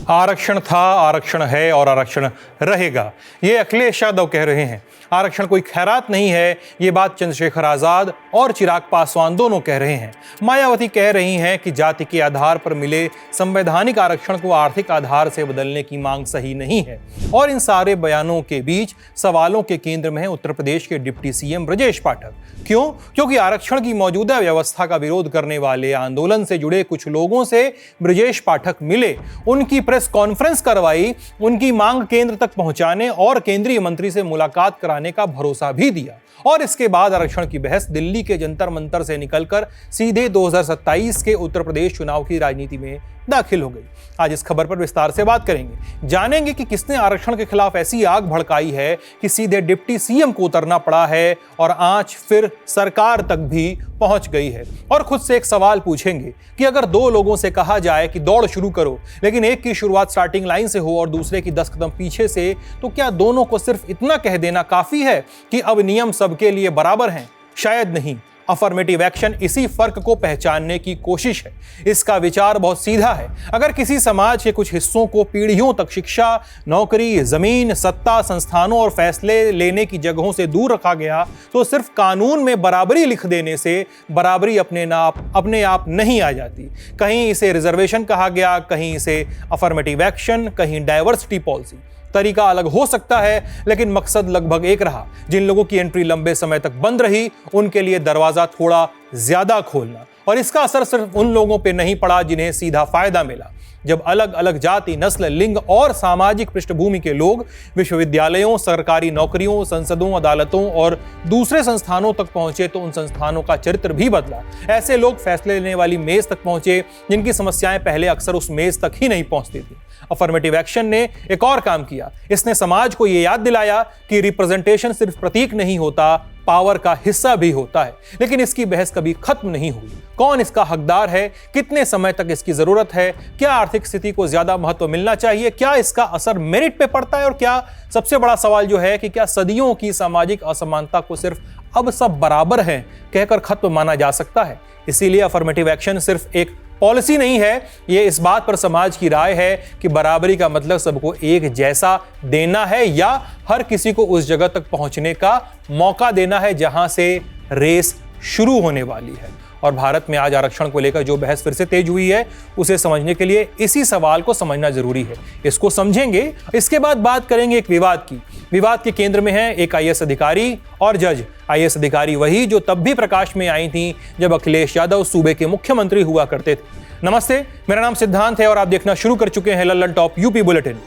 आरक्षण था, आरक्षण है और आरक्षण रहेगा, ये अखिलेश यादव कह रहे हैं। आरक्षण कोई खैरात नहीं है, ये बात चंद्रशेखर आजाद और चिराग पासवान दोनों कह रहे हैं। मायावती कह रही हैं कि जाति के आधार पर मिले संवैधानिक आरक्षण को आर्थिक आधार से बदलने की मांग सही नहीं है। और इन सारे बयानों के बीच सवालों के केंद्र में है उत्तर प्रदेश के डिप्टी सीएम ब्रजेश पाठक। क्यों? क्योंकि आरक्षण की मौजूदा व्यवस्था का विरोध करने वाले आंदोलन से जुड़े कुछ लोगों से ब्रजेश पाठक मिले, उनकी प्रेस कॉन्फ्रेंस करवाई, उनकी मांग केंद्र तक पहुंचाने और केंद्रीय मंत्री से मुलाकात कराने का भरोसा भी दिया। और इसके बाद आरक्षण की बहस दिल्ली के जंतर मंतर से निकलकर सीधे 2027 के उत्तर प्रदेश चुनाव की राजनीति में दाखिल हो गई। आज इस खबर पर विस्तार से बात करेंगे, जानेंगे कि किसने आरक्षण के खिलाफ ऐसी आग भड़काई है कि सीधे डिप्टी सीएम को उतरना पड़ा है और आंच फिर सरकार तक भी पहुंच गई है। और खुद से एक सवाल पूछेंगे कि अगर दो लोगों से कहा जाए कि दौड़ शुरू करो, लेकिन एक की शुरुआत स्टार्टिंग लाइन से हो और दूसरे की 10 कदम पीछे से, तो क्या दोनों को सिर्फ इतना कह देना काफी है कि अब नियम सबके लिए बराबर हैं? शायद नहीं। अफर्मेटिव एक्शन इसी फर्क को पहचानने की कोशिश है। इसका विचार बहुत सीधा है। अगर किसी समाज के कुछ हिस्सों को पीढ़ियों तक शिक्षा, नौकरी, जमीन, सत्ता, संस्थानों और फैसले लेने की जगहों से दूर रखा गया, तो सिर्फ कानून में बराबरी लिख देने से बराबरी अपने आप नहीं आ जाती। कहीं इसे रिजर्वेशन कहा गया, कहीं इसे अफर्मेटिव एक्शन, कहीं डाइवर्सिटी पॉलिसी। तरीका अलग हो सकता है, लेकिन मकसद लगभग एक रहा। जिन लोगों की एंट्री लंबे समय तक बंद रही, उनके लिए दरवाजा थोड़ा ज्यादा खोलना। और इसका असर सिर्फ उन लोगों पे नहीं पड़ा जिन्हें सीधा फायदा मिला। जब अलग अलग जाति, नस्ल, लिंग और सामाजिक पृष्ठभूमि के लोग विश्वविद्यालयों, सरकारी नौकरियों, संसदों, अदालतों और दूसरे संस्थानों तक पहुंचे, तो उन संस्थानों का चरित्र भी बदला। ऐसे लोग फैसले लेने वाली मेज तक पहुंचे जिनकी समस्याएं पहले अक्सर उस मेज तक ही नहीं पहुंचती थी। अफर्मेटिव एक्शन ने एक और काम किया। इसने समाज को यह याद दिलाया कि रिप्रेजेंटेशन सिर्फ प्रतीक नहीं होता, पावर का हिस्सा भी होता है। लेकिन इसकी बहस कभी खत्म नहीं हुई। कौन इसका हकदार है? कितने समय तक इसकी जरूरत है? क्या आर्थिक स्थिति को ज्यादा महत्व मिलना चाहिए? क्या इसका असर मेरिट पे पड़ता है? और क्या सबसे बड़ा सवाल जो है कि क्या सदियों की सामाजिक असमानता को सिर्फ अब सब बराबर हैं कहकर खत्म माना जा सकता है? इसीलिए अफर्मेटिव एक्शन सिर्फ एक पॉलिसी नहीं है, ये इस बात पर समाज की राय है कि बराबरी का मतलब सबको एक जैसा देना है या हर किसी को उस जगह तक पहुंचने का मौका देना है जहां से रेस शुरू होने वाली है। और भारत में आज आरक्षण को लेकर जो बहस फिर से तेज हुई है, उसे समझने के लिए इसी सवाल को समझना जरूरी है। इसको समझेंगे, इसके बाद बात करेंगे एक विवाद की। विवाद के केंद्र में है एक आईएएस अधिकारी और जज। आईएएस अधिकारी वही जो तब भी प्रकाश में आई थी जब अखिलेश यादव सूबे के मुख्यमंत्री हुआ करते थे। नमस्ते, मेरा नाम सिद्धांत है और आप देखना शुरू कर चुके हैं लल्लन टॉप यूपी बुलेटिन।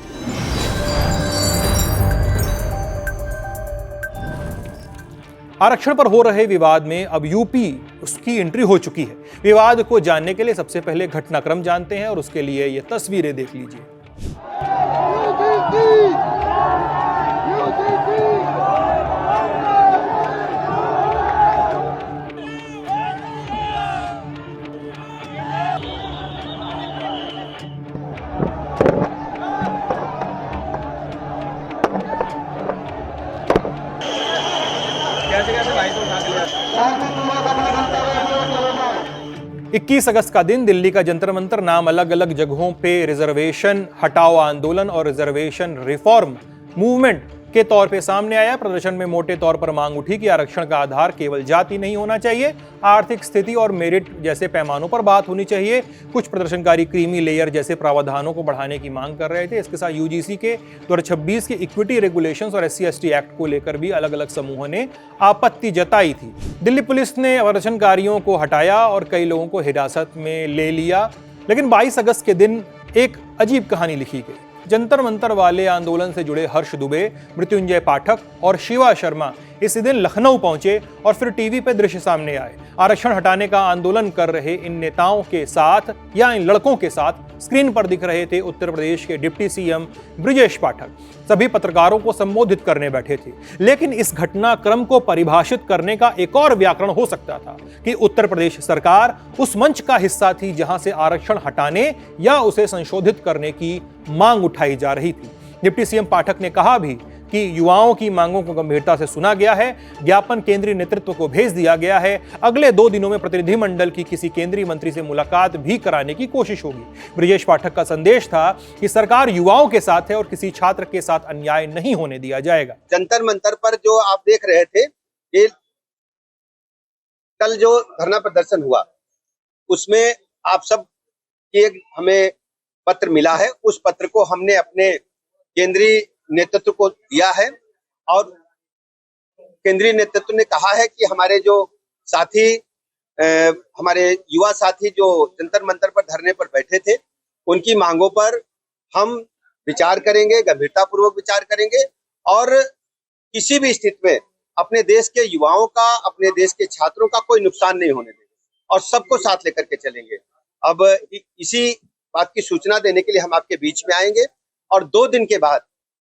आरक्षण पर हो रहे विवाद में अब यूपी उसकी एंट्री हो चुकी है। विवाद को जानने के लिए सबसे पहले घटनाक्रम जानते हैं और उसके लिए ये तस्वीरें देख लीजिए। इक्कीस अगस्त का दिन दिल्ली का जंतर मंतर नाम अलग अलग जगहों पे रिजर्वेशन हटाओ आंदोलन और रिजर्वेशन रिफॉर्म मूवमेंट के तौर पे सामने आया। प्रदर्शन में मोटे तौर पर मांग उठी कि आरक्षण का आधार केवल जाति नहीं होना चाहिए, आर्थिक स्थिति और मेरिट जैसे पैमानों पर बात होनी चाहिए। कुछ प्रदर्शनकारी क्रीमी लेयर जैसे प्रावधानों को बढ़ाने की मांग कर रहे थे। इसके साथ यूजीसी के 2026 के इक्विटी रेगुलेशंस और SC/ST एक्ट को लेकर भी अलग अलग समूहों ने आपत्ति जताई थी। दिल्ली पुलिस ने प्रदर्शनकारियों को हटाया और कई लोगों को हिरासत में ले लिया। लेकिन 22 अगस्त के दिन एक अजीब कहानी लिखी गई। जंतर मंतर वाले आंदोलन से जुड़े हर्ष दुबे, मृत्युंजय पाठक और शिवा शर्मा इसी दिन लखनऊ पहुंचे और फिर टीवी पे दृश्य सामने आए। आरक्षण हटाने का आंदोलन कर रहे इन नेताओं के साथ या इन लड़कों के साथ स्क्रीन पर दिख रहे थे उत्तर प्रदेश के डिप्टी सीएम ब्रजेश पाठक। सभी पत्रकारों को संबोधित करने बैठे थे। लेकिन इस घटनाक्रम को परिभाषित करने का एक और व्याकरण हो सकता था कि उत्तर प्रदेश सरकार उस मंच का हिस्सा थी जहां से आरक्षण हटाने या उसे संशोधित करने की मांग उठाई जा रही थी। डिप्टी सीएम पाठक ने कहा भी कि युवाओं की मांगों को गंभीरता से सुना गया है। ज्ञापन केंद्रीय नेतृत्व को भेज दिया गया है। अगले 2 दिनों में प्रतिनिधिमंडल की किसी केंद्रीय मंत्री से मुलाकात भी कराने की कोशिश होगी। ब्रजेश पाठक का संदेश था कि सरकार युवाओं के साथ है और किसी छात्र के साथ अन्याय नहीं होने दिया जाएगा। जंतर मंतर पर जो आप देख रहे थे, ये कल जो धरना प्रदर्शन हुआ उसमें आप सब की एक हमें पत्र मिला है। उस पत्र को हमने अपने केंद्रीय नेतृत्व को दिया है और केंद्रीय नेतृत्व ने कहा है कि हमारे जो साथी हमारे युवा साथी जो जंतर मंतर पर धरने पर बैठे थे, उनकी मांगों पर हम विचार करेंगे, गंभीरतापूर्वक विचार करेंगे और किसी भी स्थिति में अपने देश के युवाओं का, अपने देश के छात्रों का कोई नुकसान नहीं होने देंगे और सबको साथ लेकर के चलेंगे। अब इसी बात की सूचना देने के लिए हम आपके बीच में आएंगे और 2 दिन के बाद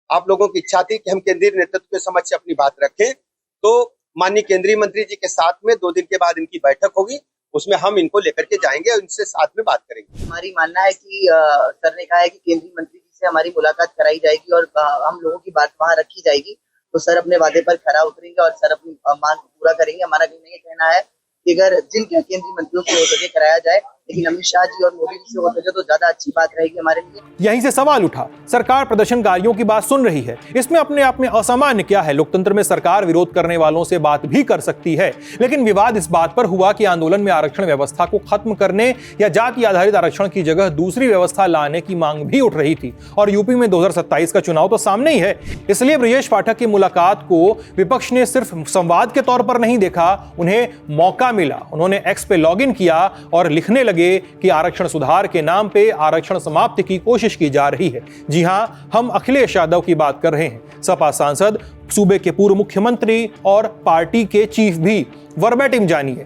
आप लोगों की इच्छा थी कि हम केंद्रीय नेतृत्व के समक्ष अपनी बात रखें, तो माननीय केंद्रीय मंत्री जी के साथ में 2 दिन के बाद इनकी बैठक होगी, उसमें हम इनको लेकर के जाएंगे और इनसे साथ में बात करेंगे। हमारी मानना है कि सर ने कहा है कि केंद्रीय मंत्री जी से हमारी मुलाकात कराई जाएगी और हम लोगों की बात वहां रखी जाएगी, तो सर अपने वादे पर खरा उतरेंगे और सर अपनी मांग को पूरा करेंगे। हमारा ये कहना है कि अगर जिनके केंद्रीय मंत्रियों से हो सके कराया जाए, लेकिन अमित शाह जी और मोदी जी से हो सके तो ज्यादा अच्छी बात रहेगी हमारे लिए। यहीं से सवाल उठा, सरकार प्रदर्शनकारियों की बात सुन रही है, इसमें अपने आप में असामान्य क्या है? लोकतंत्र में सरकार विरोध करने वालों से बात भी कर सकती है। लेकिन विवाद इस बात पर हुआ कि आंदोलन में आरक्षण व्यवस्था को खत्म करने या जाति आधारित आरक्षण की जगह दूसरी व्यवस्था लाने की मांग भी उठ रही थी और यूपी में 2027 का चुनाव तो सामने ही है। इसलिए ब्रजेश पाठक की मुलाकात को विपक्ष ने सिर्फ संवाद के तौर पर नहीं देखा, उन्हें मौका मिला। उन्होंने एक्स पे लॉग इन किया और लिखने लगे कि आरक्षण सुधार के नाम पे आरक्षण समाप्ति की कोशिश की जा रही है। जी हां, हम अखिलेश यादव की बात कर रहे हैं, सपा सांसद, सूबे के पूर्व मुख्यमंत्री और पार्टी के चीफ भी। वर्बैटिम जानिए,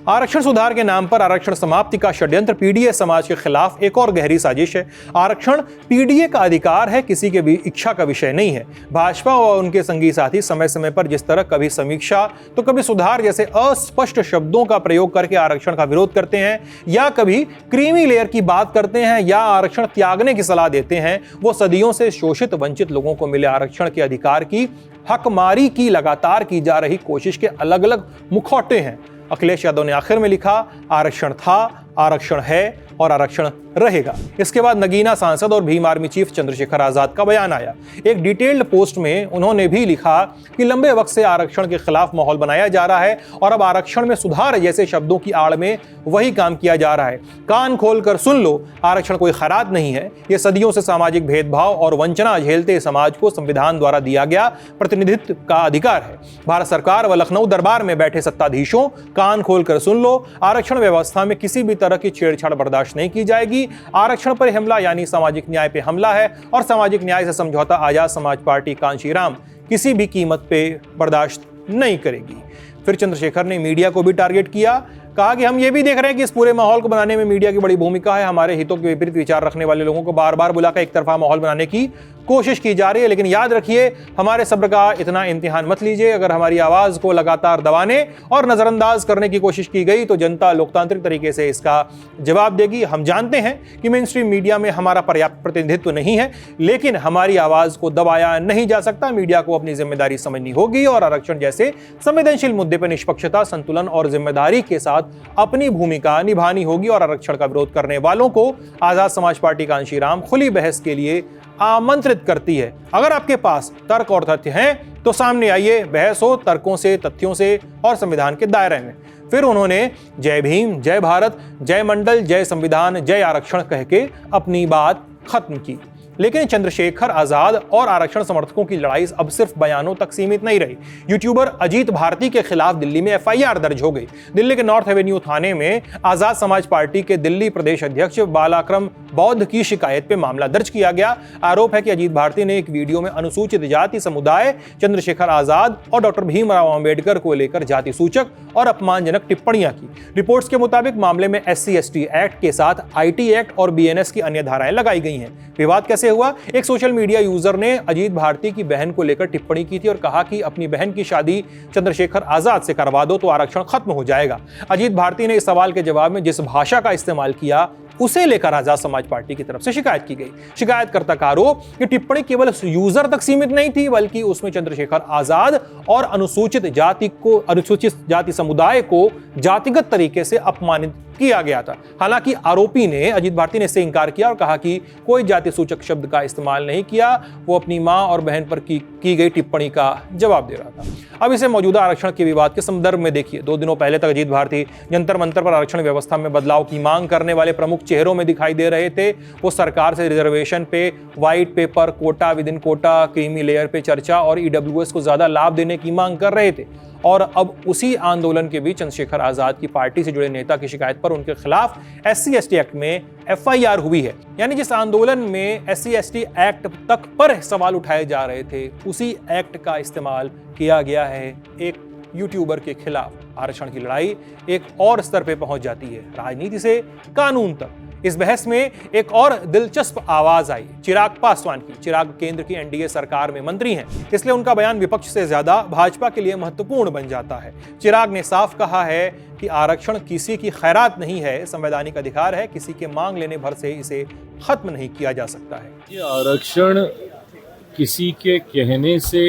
आरक्षण सुधार के नाम पर आरक्षण समाप्ति का षड्यंत्र पीडीए समाज के खिलाफ एक और गहरी साजिश है। आरक्षण पीडीए का अधिकार है, किसी के भी इच्छा का विषय नहीं है। भाजपा और उनके संगी साथी समय समय पर जिस तरह कभी समीक्षा तो कभी सुधार जैसे अस्पष्ट शब्दों का प्रयोग करके आरक्षण का विरोध करते हैं, या कभी क्रीमी लेयर की बात करते हैं, या आरक्षण त्यागने की सलाह देते हैं, वो सदियों से शोषित वंचित लोगों को मिले आरक्षण के अधिकार की हकमारी की लगातार की जा रही कोशिश के अलग अलग मुखौटे हैं। अखिलेश यादव ने आखिर में लिखा, आरक्षण था, आरक्षण है और आरक्षण रहेगा। इसके बाद नगीना सांसद और भीम आर्मी चीफ चंद्रशेखर आजाद का बयान आया। एक डिटेल्ड पोस्ट में उन्होंने भी लिखा कि लंबे वक्त से आरक्षण के खिलाफ माहौल बनाया जा रहा है और अब आरक्षण में सुधार जैसे शब्दों की आड़ में वही काम किया जा रहा है। कान खोलकर सुन लो, आरक्षण कोई खैरात नहीं है, ये सदियों से सामाजिक भेदभाव और वंचना झेलते समाज को संविधान द्वारा दिया गया प्रतिनिधित्व का अधिकार है। भारत सरकार व लखनऊ दरबार में बैठे सत्ताधीशों, कान खोलकर सुन लो, आरक्षण व्यवस्था में किसी भी तरह की छेड़छाड़ बर्दाश्त नहीं की जाएगी। आरक्षण पर हमला यानी सामाजिक न्याय पे हमला है और सामाजिक न्याय से समझौता आजाद समाज पार्टी कांशीराम किसी भी कीमत पे बर्दाश्त नहीं करेगी। फिर चंद्रशेखर ने मीडिया को भी टारगेट किया, कहा कि हम ये भी देख रहे हैं कि इस पूरे माहौल को बनाने में मीडिया की बड़ी भूमिका है। हमारे हितों के विपरीत विचार रखने वाले लोगों को बार बार बुलाकर एक तरफा माहौल बनाने की कोशिश की जा रही है। लेकिन याद रखिए, हमारे सब्र का इतना इम्तिहान मत लीजिए। अगर हमारी आवाज को लगातार दबाने और नजरअंदाज करने की कोशिश की गई तो जनता लोकतांत्रिक तरीके से इसका जवाब देगी। हम जानते हैं कि मेन स्ट्रीम मीडिया में हमारा पर्याप्त प्रतिनिधित्व नहीं है, लेकिन हमारी आवाज को दबाया नहीं जा सकता। मीडिया को अपनी जिम्मेदारी समझनी होगी और आरक्षण जैसे संवेदनशील मुद्दे पर निष्पक्षता, संतुलन और जिम्मेदारी के साथ अपनी भूमिका निभानी होगी। और आरक्षण का विरोध करने वालों को आजाद समाज पार्टी कांशीराम खुली बहस के लिए आमंत्रित करती है। अगर आपके पास तर्क और तथ्य हैं तो सामने आइए, बहस हो तर्कों से, तथ्यों से और संविधान के दायरे में। फिर उन्होंने जय भीम, जय भारत, जय मंडल, जय संविधान, जय आरक्षण कह के अपनी बात खत्म की। लेकिन चंद्रशेखर आजाद और आरक्षण समर्थकों की लड़ाई अब सिर्फ बयानों तक सीमित नहीं रही। यूट्यूबर अजीत भारती के खिलाफ दिल्ली में एफआईआर दर्ज हो गई। दिल्ली के नॉर्थ एवेन्यू थाने में आजाद समाज पार्टी के दिल्ली प्रदेश अध्यक्ष बालाक्रम बौद्ध की शिकायत पे मामला दर्ज किया गया। आरोप है कि अजीत भारती ने एक वीडियो में अनुसूचित जाति समुदाय, चंद्रशेखर आजाद और डॉक्टर भीमराव अंबेडकर को लेकर जाति सूचक और अपमानजनक टिप्पणियां की। रिपोर्ट्स के मुताबिक मामले में SC/ST एक्ट के साथ IT एक्ट और BNS की अन्य धाराएं लगाई गई हैं। विवाद कैसे हुआ? एक सोशल मीडिया यूजर ने अजीत भारती की बहन को लेकर टिप्पणी की थी और कहा कि अपनी बहन की शादी चंद्रशेखर आजाद से करवा दो तो आरक्षण खत्म हो जाएगा। अजीत भारती ने इस सवाल के जवाब में जिस भाषा का इस्तेमाल किया उसे लेकर आजाद समाज पार्टी की तरफ से शिकायत की गई। शिकायतकर्ता का आरोप कि टिप्पणी केवल यूजर तक सीमित नहीं थी, बल्कि उसमें चंद्रशेखर आजाद और अनुसूचित जाति समुदाय को जातिगत तरीके से अपमानित किया गया था। हालांकि आरोपी ने, अजीत भारती ने इससे इंकार किया और कहा कि कोई जाति सूचक शब्द का इस्तेमाल नहीं किया, वो अपनी मां और बहन पर की गई टिप्पणी का जवाब दे रहा था। अब इसे मौजूदा आरक्षण के विवाद के संदर्भ में देखिए। 2 दिनों पहले तक अजीत भारती जंतर मंतर पर आरक्षण व्यवस्था में बदलाव की मांग करने वाले प्रमुख चेहरों में दिखाई दे रहे थे। वो सरकार से रिजर्वेशन पे, white paper, quota within quota, creamy layer पे चर्चा और ईडब्ल्यूएस को ज्यादा लाभ देने की मांग कर रहे थे। और अब उसी आंदोलन के बीच चंद्रशेखर आजाद की पार्टी से जुड़े नेता की शिकायत पर उनके खिलाफ SC/ST एक्ट में FIR हुई है। यानी जिस आंदोलन में SC/ST एक्ट तक पर सवाल उठाए जा रहे थे, उसी एक्ट का इस्तेमाल किया गया है एक यूट्यूबर के खिलाफ। आरक्षण की लड़ाई एक और स्तर पे पहुंच जाती है, राजनीति से कानून तक। इस बहस में एक और दिलचस्प आवाज आई चिराग पासवान की। चिराग केंद्र की NDA सरकार में मंत्री हैं, इसलिए उनका बयान विपक्ष से ज्यादा भाजपा के लिए महत्वपूर्ण बन जाता है। चिराग ने साफ कहा है कि आरक्षण किसी की खैरात नहीं है, संवैधानिक अधिकार है, किसी के मांग लेने भर से इसे खत्म नहीं किया जा सकता है। ये आरक्षण किसी के कहने से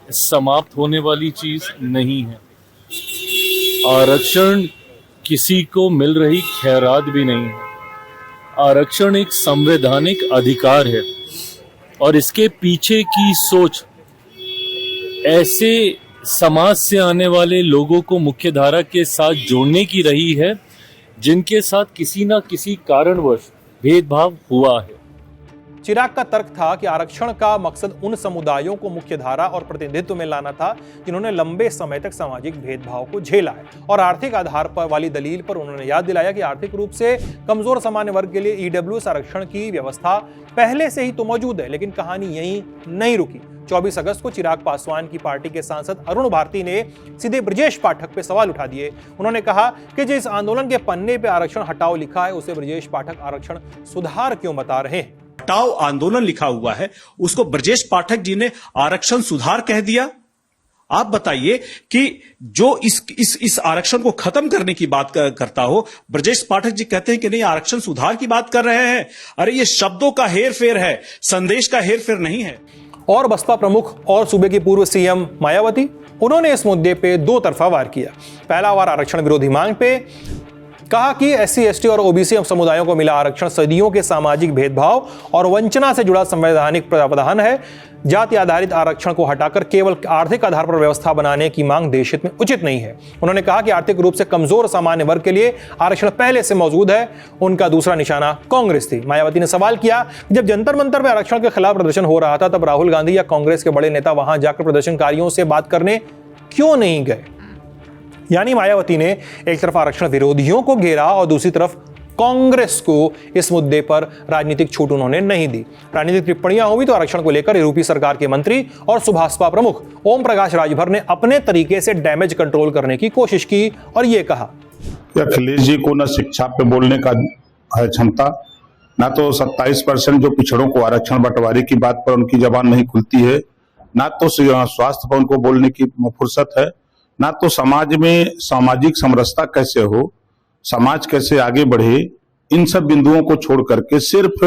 समाप्त होने वाली चीज नहीं है। आरक्षण किसी को मिल रही खैरात भी नहीं है। आरक्षण एक संवैधानिक अधिकार है और इसके पीछे की सोच ऐसे समाज से आने वाले लोगों को मुख्यधारा के साथ जोड़ने की रही है जिनके साथ किसी ना किसी कारणवश भेदभाव हुआ है। चिराग का तर्क था कि आरक्षण का मकसद उन समुदायों को मुख्यधारा और प्रतिनिधित्व में लाना था जिन्होंने लंबे समय तक सामाजिक भेदभाव को झेला है। और आर्थिक आधार पर वाली दलील पर उन्होंने याद दिलाया कि आर्थिक रूप से कमजोर सामान्य वर्ग के लिए EWS आरक्षण की व्यवस्था पहले से ही तो मौजूद है। लेकिन कहानी यहीं नहीं रुकी। 24 अगस्त को चिराग पासवान की पार्टी के सांसद अरुण भारती ने सीधे ब्रजेश पाठक पे सवाल उठा दिए। उन्होंने कहा कि जिस आंदोलन के पन्ने पे आरक्षण हटाओ लिखा है, उसे ब्रजेश पाठक आरक्षण सुधार क्यों बता रहे हैं। हटाओ आंदोलन लिखा हुआ है, उसको ब्रजेश पाठक जी ने आरक्षण सुधार कह दिया। आप बताइए कि जो इस आरक्षण को खत्म करने की बात करता हो, ब्रजेश पाठक जी कहते हैं कि नहीं आरक्षण सुधार की बात कर रहे हैं। अरे ये शब्दों का हेरफेर है, संदेश का हेरफेर नहीं है। और बसपा प्रमुख और सूबे की पूर्व CM मायावती, उन्होंने इस मुद्दे पे 2 तरफा वार किया। पहला वार आरक्षण विरोधी मांग पे, कहा कि SC/ST और OBC समुदायों को मिला आरक्षण सदियों के सामाजिक भेदभाव और वंचना से जुड़ा संवैधानिक प्रावधान है। जाति आधारित आरक्षण को हटाकर केवल आर्थिक आधार पर व्यवस्था बनाने की मांग देश हित में उचित नहीं है। उन्होंने कहा कि आर्थिक रूप से कमजोर सामान्य वर्ग के लिए आरक्षण पहले से मौजूद है। उनका दूसरा निशाना कांग्रेस थी। मायावती ने सवाल किया, जब जंतर मंतर पर आरक्षण के खिलाफ प्रदर्शन हो रहा था, तब राहुल गांधी या कांग्रेस के बड़े नेता वहां जाकर प्रदर्शनकारियों से बात करने क्यों नहीं गए। यानी मायावती ने एक तरफ आरक्षण विरोधियों को घेरा और दूसरी तरफ कांग्रेस को इस मुद्दे पर राजनीतिक छूट उन्होंने नहीं दी। राजनीतिक टिप्पणियां हुई तो आरक्षण को लेकर यूपी सरकार के मंत्री और सुभाषपा प्रमुख ओम प्रकाश राजभर ने अपने तरीके से डैमेज कंट्रोल करने की कोशिश की और ये कहा, अखिलेश जी को न शिक्षा पे बोलने का है क्षमता, ना तो 27% जो पिछड़ों को आरक्षण बंटवारे की बात पर उनकी जबान नहीं खुलती है, ना तो स्वास्थ्य पर उनको बोलने की फुर्सत है, ना तो समाज में सामाजिक समरसता कैसे हो, समाज कैसे आगे बढ़े, इन सब बिंदुओं को छोड़ करके सिर्फ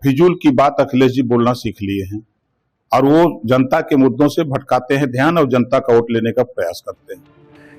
फिजूल की बात अखिलेश जी बोलना सीख लिए हैं और वो जनता के मुद्दों से भटकाते हैं ध्यान और जनता का वोट लेने का प्रयास करते हैं।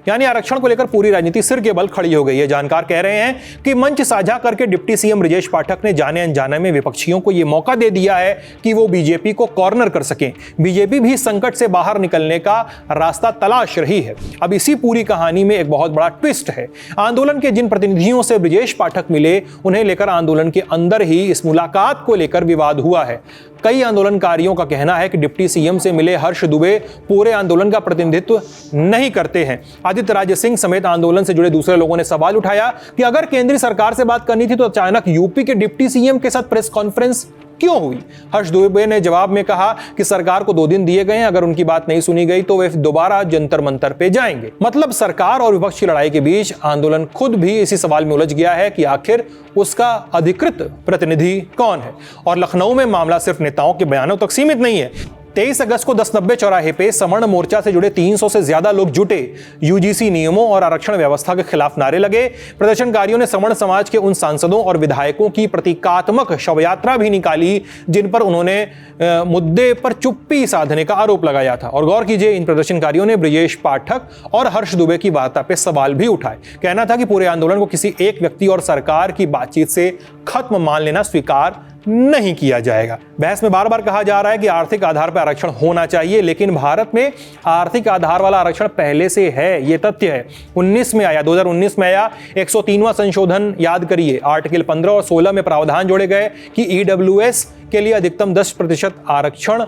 यानी आरक्षण को लेकर पूरी राजनीति सिर के बल खड़ी हो गई है। जानकार कह रहे हैं कि मंच साझा करके डिप्टी CM ब्रजेश पाठक ने जाने अनजाने में विपक्षियों को यह मौका दे दिया है कि वो बीजेपी को कॉर्नर कर सकें। बीजेपी भी संकट से बाहर निकलने का रास्ता तलाश रही है। अब इसी पूरी कहानी में एक बहुत बड़ा ट्विस्ट है। आंदोलन के जिन प्रतिनिधियों से ब्रजेश पाठक मिले, उन्हें लेकर आंदोलन के अंदर ही इस मुलाकात को लेकर विवाद हुआ है। कई आंदोलनकारियों का कहना है कि डिप्टी CM से मिले हर्ष दुबे पूरे आंदोलन का प्रतिनिधित्व नहीं करते हैं। आदित्य राज सिंह समेत आंदोलन से जुड़े दूसरे लोगों ने सवाल उठाया कि अगर केंद्रीय सरकार से बात करनी थी तो अचानक यूपी के डिप्टी CM के साथ प्रेस कॉन्फ्रेंस क्यों हुई। हर्ष दुबे ने जवाब में कहा कि सरकार को 2 दिन दिए गए हैं, अगर उनकी बात नहीं सुनी गई तो वे दोबारा जंतर मंतर पे जाएंगे। मतलब सरकार और विपक्ष की लड़ाई के बीच आंदोलन खुद भी इसी सवाल में उलझ गया है कि आखिर उसका अधिकृत प्रतिनिधि कौन है। और लखनऊ में मामला सिर्फ नेताओं के बयानों तक सीमित नहीं है। 23 अगस्त को 1090 चौराहे पे सवर्ण मोर्चा से जुड़े 300 से ज्यादा लोग जुटे। यूजीसी नियमों और आरक्षण व्यवस्था के खिलाफ नारे लगे। प्रदर्शनकारियों ने सवर्ण समाज के उन सांसदों और विधायकों की प्रतीकात्मक शवयात्रा भी निकाली जिन पर उन्होंने मुद्दे पर चुप्पी साधने का आरोप लगाया था। और गौर कीजिए, इन प्रदर्शनकारियों ने ब्रजेश पाठक और हर्ष दुबे की वार्ता पे सवाल भी उठाए। कहना था कि पूरे आंदोलन को किसी एक व्यक्ति और सरकार की बातचीत से खत्म मान लेना स्वीकार नहीं किया जाएगा। बहस में बार बार कहा जा रहा है कि आर्थिक आधार पर आरक्षण होना चाहिए, लेकिन भारत में आर्थिक आधार वाला आरक्षण पहले से है, यह तथ्य है। 2019 में आया 103वां संशोधन याद करिए। आर्टिकल 15 और 16 में प्रावधान जोड़े गए कि ईडब्ल्यूएस के लिए अधिकतम 10% आरक्षण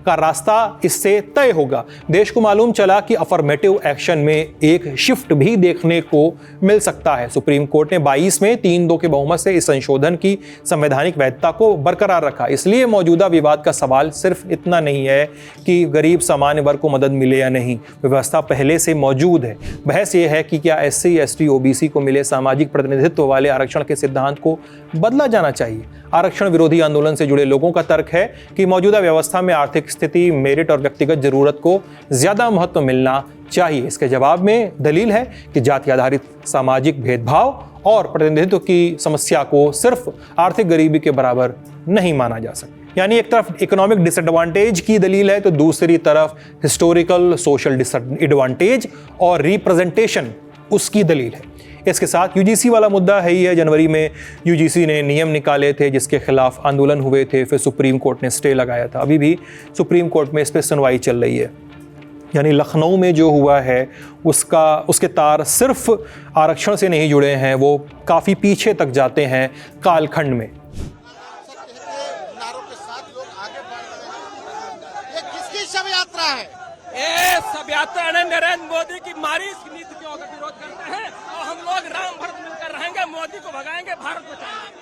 का रास्ता इससे तय होगा। देश को मालूम चला कि अफर्मेटिव एक्शन में एक शिफ्ट भी देखने को मिल सकता है। सुप्रीम कोर्ट ने 22 में 3-2 के बहुमत से इस संशोधन की संवैधानिक वैधता को बरकरार रखा। इसलिए मौजूदा विवाद का सवाल सिर्फ इतना नहीं है कि गरीब सामान्य वर्ग को मदद मिले या नहीं, व्यवस्था पहले से मौजूद है। बहस यह है कि क्या SC, ST, OBC को मिले सामाजिक प्रतिनिधित्व वाले आरक्षण के सिद्धांत को बदला जाना चाहिए। आरक्षण विरोधी आंदोलन से जुड़े लोगों का तर्क है कि मौजूदा व्यवस्था में आर्थिक स्थिति, मेरिट और व्यक्तिगत जरूरत को ज्यादा महत्व मिलना चाहिए। इसके जवाब में दलील है कि जाति आधारित सामाजिक भेदभाव और प्रतिनिधित्व की समस्या को सिर्फ आर्थिक गरीबी के बराबर नहीं माना जा सकता। यानी एक तरफ इकोनॉमिक डिसएडवांटेज की दलील है तो दूसरी तरफ हिस्टोरिकल सोशल डिसएडवांटेज और रिप्रेजेंटेशन उसकी दलील है। इसके साथ यूजीसी वाला मुद्दा है ही है। जनवरी में यूजीसी ने नियम निकाले थे जिसके खिलाफ आंदोलन हुए थे, फिर सुप्रीम कोर्ट ने स्टे लगाया था। अभी भी सुप्रीम कोर्ट में इस पर सुनवाई चल रही है। यानी लखनऊ में जो हुआ है उसके तार सिर्फ आरक्षण से नहीं जुड़े हैं, वो काफ़ी पीछे तक जाते हैं कालखंड में। सब यात्रा नरेंद्र मोदी की मारी नीति का विरोध करते हैं और हम लोग राम भरत मिलकर रहेंगे, मोदी को भगाएंगे, भारत बचाएंगे।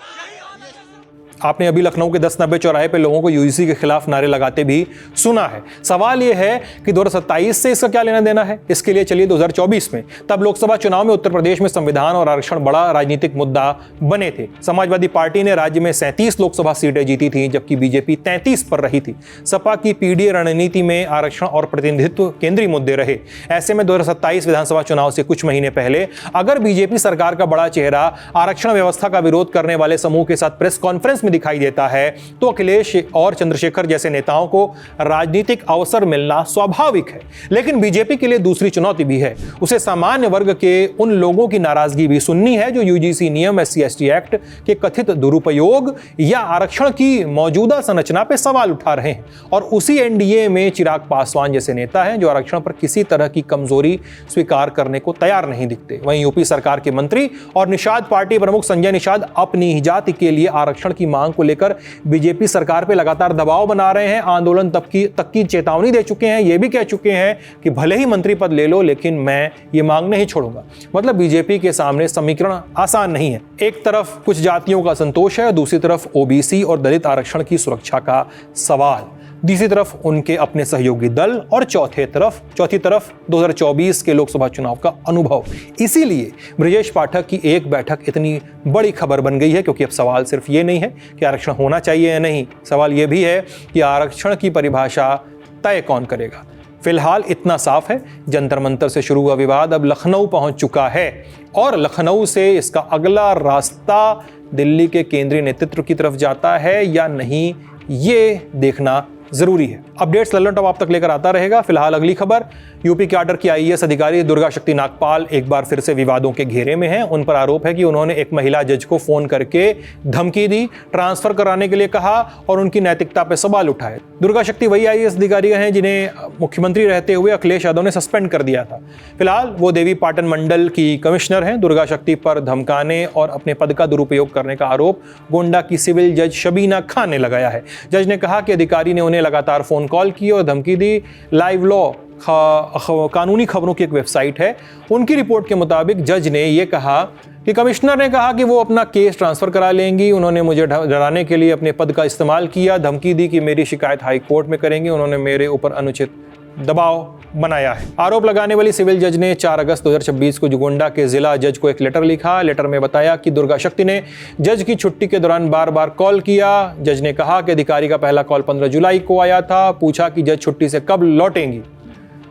आपने अभी लखनऊ के 1090 चौराहे पे लोगों को यूजीसी के खिलाफ नारे लगाते भी सुना है। सवाल यह है कि 2027 से इसका क्या लेना देना है। इसके लिए चलिए 2024 में, तब लोकसभा चुनाव में उत्तर प्रदेश में संविधान और आरक्षण बड़ा राजनीतिक मुद्दा बने थे। समाजवादी पार्टी ने राज्य में 37 लोकसभा सीटें जीती थी जबकि बीजेपी 33 पर रही थी। सपा की पीडीए रणनीति में आरक्षण और प्रतिनिधित्व केंद्रीय मुद्दे रहे। ऐसे में 2027 विधानसभा चुनाव से कुछ महीने पहले अगर बीजेपी सरकार का बड़ा चेहरा आरक्षण व्यवस्था का विरोध करने वाले समूह के साथ प्रेस कॉन्फ्रेंस दिखाई देता है तो अखिलेश और चंद्रशेखर जैसे नेताओं को राजनीतिक अवसर मिलना स्वाभाविक है। लेकिन बीजेपी के लिए दूसरी चुनौती भी है। उसे सामान्य वर्ग के उन लोगों की नाराजगी भी सुननी है जो यूजीसी नियम, SC, ST एक्ट के कथित दुरुपयोग या आरक्षण की मौजूदा संरचना पर सवाल उठा रहे हैं। और उसी एनडीए में चिराग पासवान जैसे नेता हैं जो आरक्षण पर किसी तरह की कमजोरी स्वीकार करने को तैयार नहीं दिखते। वहीं यूपी सरकार के मंत्री और निषाद पार्टी प्रमुख संजय निषाद अपनी ही जाति के लिए आरक्षण की मांग को लेकर बीजेपी सरकार पे लगातार दबाव बना रहे हैं। आंदोलन तक की चेतावनी दे चुके हैं। ये भी कह चुके हैं कि भले ही मंत्री पद ले लो लेकिन मैं ये मांग नहीं छोड़ूंगा। मतलब बीजेपी के सामने समीकरण आसान नहीं है। एक तरफ कुछ जातियों का संतोष है, दूसरी तरफ ओबीसी और दलित आरक्षण की सुरक्षा का सवाल, दूसरी तरफ उनके अपने सहयोगी दल और चौथी तरफ 2024 के लोकसभा चुनाव का अनुभव। इसीलिए ब्रजेश पाठक की एक बैठक इतनी बड़ी खबर बन गई है, क्योंकि अब सवाल सिर्फ ये नहीं है कि आरक्षण होना चाहिए या नहीं, सवाल ये भी है कि आरक्षण की परिभाषा तय कौन करेगा। फिलहाल इतना साफ है, जंतर मंतर से शुरू हुआ विवाद अब लखनऊ पहुंच चुका है और लखनऊ से इसका अगला रास्ता दिल्ली के केंद्रीय नेतृत्व की तरफ जाता है या नहीं, ये देखना जरूरी है। अपडेट्स लल्लन टॉप आप तक लेकर आता रहेगा। फिलहाल अगली खबर, यूपी के आर्डर की आईएएस अधिकारी दुर्गा शक्ति नागपाल एक बार फिर से विवादों के घेरे में हैं। उन पर आरोप है कि उन्होंने एक महिला जज को फोन करके धमकी दी, ट्रांसफर कराने के लिए कहा और उनकी नैतिकता पर सवाल उठाए। दुर्गा शक्ति वही आईएएस अधिकारी हैं जिन्हें मुख्यमंत्री रहते हुए अखिलेश यादव ने सस्पेंड कर दिया था। फिलहाल वो देवी पाटन मंडल की कमिश्नर हैं। दुर्गा शक्ति पर धमकाने और अपने पद का दुरुपयोग करने का आरोप गोंडा की सिविल जज शबीना खान ने लगाया है। जज ने कहा कि अधिकारी ने उन्हें लगातार फोन कॉल की और धमकी दी। लाइव लॉ कानूनी खबरों की एक वेबसाइट है, उनकी रिपोर्ट के मुताबिक जज ने यह कहा कि कमिश्नर ने कहा कि वो अपना केस ट्रांसफर करा लेंगी। उन्होंने मुझे डराने के लिए अपने पद का इस्तेमाल किया, धमकी दी कि मेरी शिकायत हाई कोर्ट में करेंगे। उन्होंने मेरे ऊपर अनुचित दबाव बनाया है। आरोप लगाने वाली सिविल जज ने 4 अगस्त 2026 को जुगोंडा के जिला जज को एक लेटर लिखा। लेटर में बताया कि दुर्गा शक्ति ने जज की छुट्टी के दौरान बार बार कॉल किया। जज ने कहा कि अधिकारी का पहला कॉल 15 जुलाई को आया था। पूछा कि जज छुट्टी से कब लौटेंगी।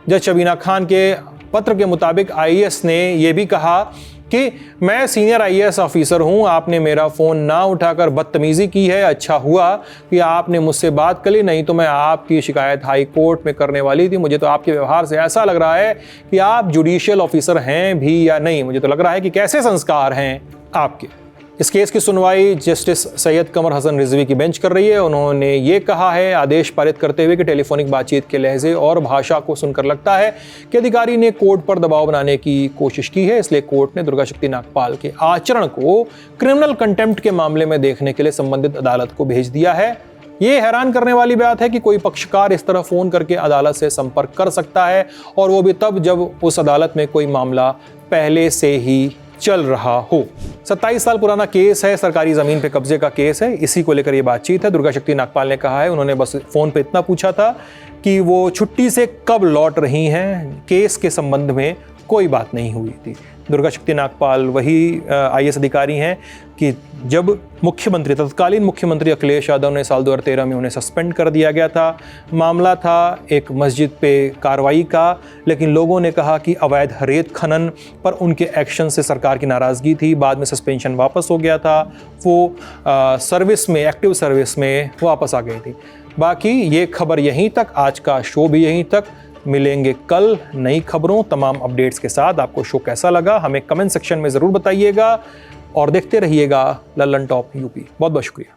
जज शबीना खान के पत्र के मुताबिक आईएएस ने यह भी कहा कि मैं सीनियर आईएएस ऑफिसर हूं, आपने मेरा फ़ोन ना उठाकर बदतमीज़ी की है। अच्छा हुआ कि आपने मुझसे बात कर ली, नहीं तो मैं आपकी शिकायत हाई कोर्ट में करने वाली थी। मुझे तो आपके व्यवहार से ऐसा लग रहा है कि आप जुडिशियल ऑफिसर हैं भी या नहीं। मुझे तो लग रहा है कि कैसे संस्कार हैं आपके। इस केस की सुनवाई जस्टिस सैयद कमर हसन रिजवी की बेंच कर रही है। उन्होंने ये कहा है आदेश पारित करते हुए कि टेलीफोनिक बातचीत के लहजे और भाषा को सुनकर लगता है कि अधिकारी ने कोर्ट पर दबाव बनाने की कोशिश की है, इसलिए कोर्ट ने दुर्गा शक्ति नागपाल के आचरण को क्रिमिनल कंटेम्प्ट के मामले में देखने के लिए संबंधित अदालत को भेज दिया है। ये हैरान करने वाली बात है कि कोई पक्षकार इस तरह फ़ोन करके अदालत से संपर्क कर सकता है, और वो भी तब जब उस अदालत में कोई मामला पहले से ही चल रहा हो। 27 साल पुराना केस है, सरकारी ज़मीन पे कब्जे का केस है, इसी को लेकर ये बातचीत है। दुर्गा शक्ति नागपाल ने कहा है उन्होंने बस फ़ोन पे इतना पूछा था कि वो छुट्टी से कब लौट रही हैं, केस के संबंध में कोई बात नहीं हुई थी। दुर्गा शक्ति नागपाल वही आईएएस अधिकारी हैं कि जब तत्कालीन मुख्यमंत्री अखिलेश यादव ने साल 2013 में उन्हें सस्पेंड कर दिया गया था। मामला था एक मस्जिद पे कार्रवाई का, लेकिन लोगों ने कहा कि अवैध रेत खनन पर उनके एक्शन से सरकार की नाराज़गी थी। बाद में सस्पेंशन वापस हो गया था, वो सर्विस में, एक्टिव सर्विस में वापस आ गई थी। बाकी ये खबर यहीं तक, आज का शो भी यहीं तक। मिलेंगे कल नई खबरों, तमाम अपडेट्स के साथ। आपको शो कैसा लगा हमें कमेंट सेक्शन में ज़रूर बताइएगा और देखते रहिएगा लल्लन टॉप यूपी। बहुत बहुत शुक्रिया।